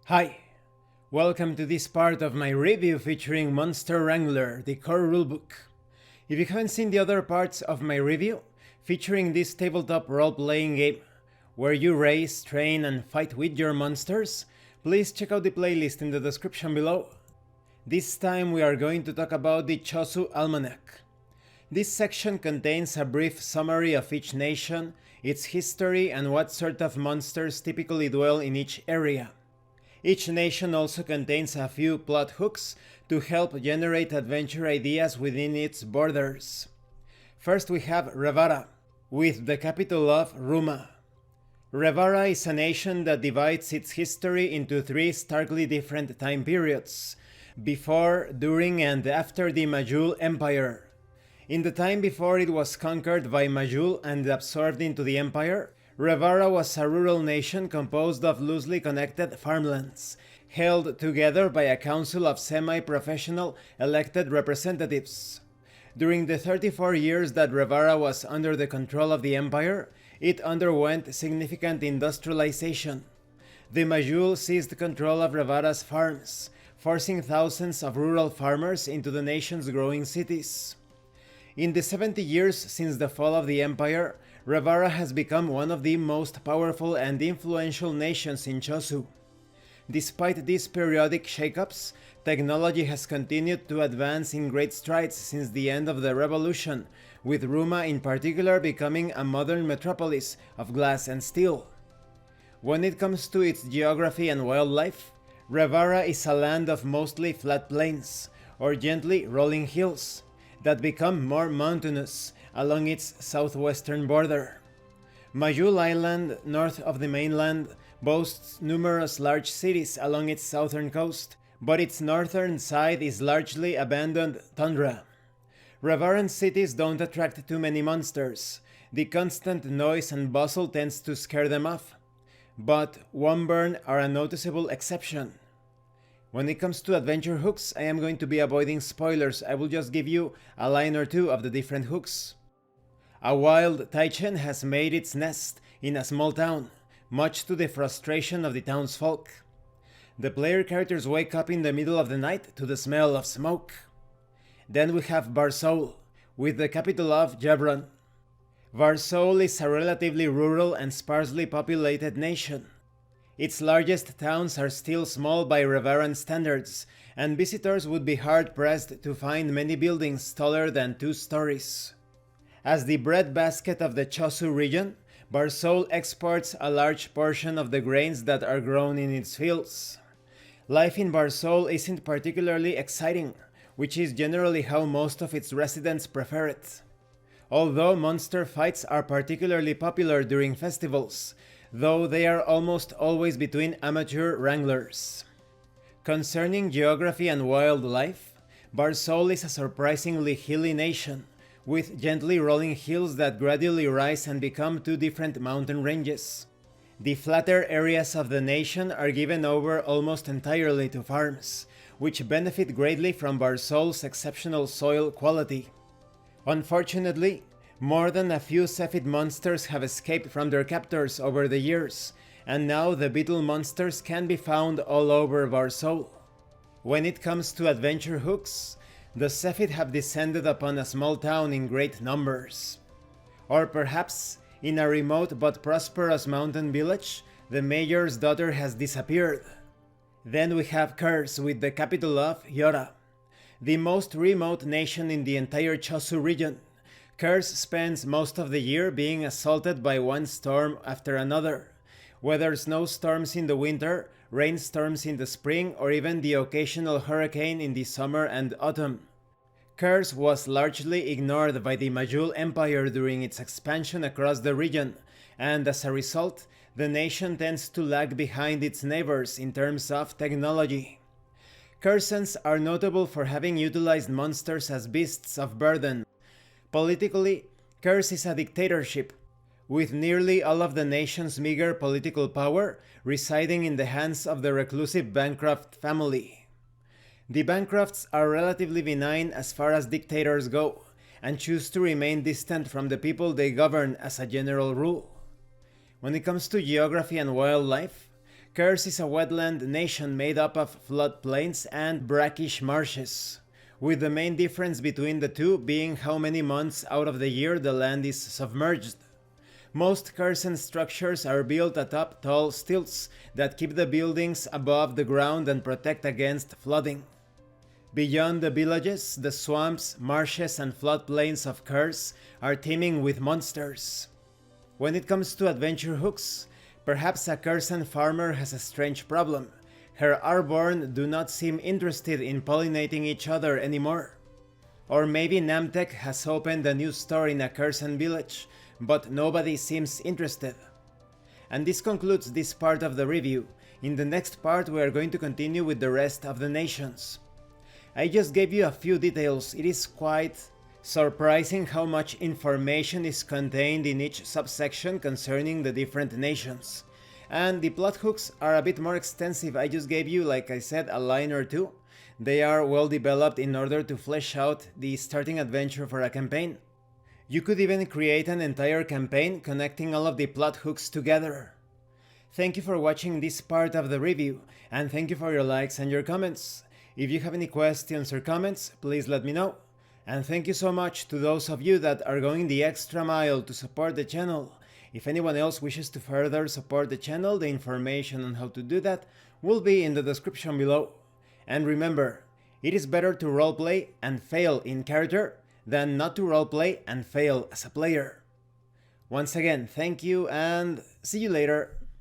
Hi, welcome to this part of my review featuring Monster Wrangler, the core rulebook. If you haven't seen the other parts of my review, featuring this tabletop role-playing game, where you raise, train, and fight with your monsters, please check out the playlist in the description below. This time we are going to talk about the Chosu Almanac. This section contains a brief summary of each nation, its history, and what sort of monsters typically dwell in each area. Each nation also contains a few plot hooks to help generate adventure ideas within its borders. First we have Revara, with the capital of Ruma. Revara is a nation that divides its history into three starkly different time periods: before, during, and after the Majul Empire. In the time before it was conquered by Majul and absorbed into the empire, Revara was a rural nation composed of loosely connected farmlands, held together by a council of semi-professional elected representatives. During the 34 years that Revara was under the control of the empire, it underwent significant industrialization. The Majul seized control of Revara's farms, forcing thousands of rural farmers into the nation's growing cities. In the 70 years since the fall of the empire, Revara has become one of the most powerful and influential nations in Chosu. Despite these periodic shakeups, technology has continued to advance in great strides since the end of the revolution, with Ruma in particular becoming a modern metropolis of glass and steel. When it comes to its geography and wildlife, Revara is a land of mostly flat plains, or gently rolling hills, that become more mountainous along its southwestern border. Majul Island, north of the mainland, boasts numerous large cities along its southern coast, but its northern side is largely abandoned tundra. Revaran cities don't attract too many monsters. The constant noise and bustle tends to scare them off, but Womburn are a noticeable exception. When it comes to adventure hooks, I am going to be avoiding spoilers. I will just give you a line or two of the different hooks. A wild Taichen has made its nest in a small town, much to the frustration of the townsfolk. The player characters wake up in the middle of the night to the smell of smoke. Then we have Barsoul, with the capital of Jebron. Barsoul is a relatively rural and sparsely populated nation. Its largest towns are still small by Revaran standards, and visitors would be hard-pressed to find many buildings taller than 2 stories. As the breadbasket of the Chosu region, Barsoul exports a large portion of the grains that are grown in its fields. Life in Barsoul isn't particularly exciting, which is generally how most of its residents prefer it. Although monster fights are particularly popular during festivals, though they are almost always between amateur wranglers. Concerning geography and wildlife, Barsoul is a surprisingly hilly nation, with gently rolling hills that gradually rise and become 2 different mountain ranges. The flatter areas of the nation are given over almost entirely to farms, which benefit greatly from Barsoul's exceptional soil quality. Unfortunately, more than a few Cephid monsters have escaped from their captors over the years, and now the beetle monsters can be found all over Barsoul. When it comes to adventure hooks, the Cephid have descended upon a small town in great numbers. Or perhaps, in a remote but prosperous mountain village, the mayor's daughter has disappeared. Then we have Curse, with the capital of Yora. The most remote nation in the entire Chosu region, Curse spends most of the year being assaulted by one storm after another, whether snowstorms in the winter, rainstorms in the spring, or even the occasional hurricane in the summer and autumn. Curse was largely ignored by the Majul Empire during its expansion across the region, and as a result, the nation tends to lag behind its neighbors in terms of technology. Cursans are notable for having utilized monsters as beasts of burden. Politically, Curse is a dictatorship, with nearly all of the nation's meager political power residing in the hands of the reclusive Bancroft family. The Bancrofts are relatively benign as far as dictators go, and choose to remain distant from the people they govern as a general rule. When it comes to geography and wildlife, Curse is a wetland nation made up of floodplains and brackish marshes, with the main difference between the two being how many months out of the year the land is submerged. Most Cursen structures are built atop tall stilts that keep the buildings above the ground and protect against flooding. Beyond the villages, the swamps, marshes, and floodplains of Curse are teeming with monsters. When it comes to adventure hooks, perhaps a Cursen farmer has a strange problem. Her Arborn do not seem interested in pollinating each other anymore. Or maybe Namtek has opened a new store in a Cursen village, but nobody seems interested. And this concludes this part of the review. In the next part we are going to continue with the rest of the nations. I just gave you a few details. It is quite surprising how much information is contained in each subsection concerning the different nations. And the plot hooks are a bit more extensive. I just gave you, like I said, a line or two. They are well developed in order to flesh out the starting adventure for a campaign. You could even create an entire campaign connecting all of the plot hooks together. Thank you for watching this part of the review, and thank you for your likes and your comments. If you have any questions or comments, please let me know. And thank you so much to those of you that are going the extra mile to support the channel. If anyone else wishes to further support the channel, the information on how to do that will be in the description below. And remember, it is better to roleplay and fail in character than not to roleplay and fail as a player. Once again, thank you and see you later.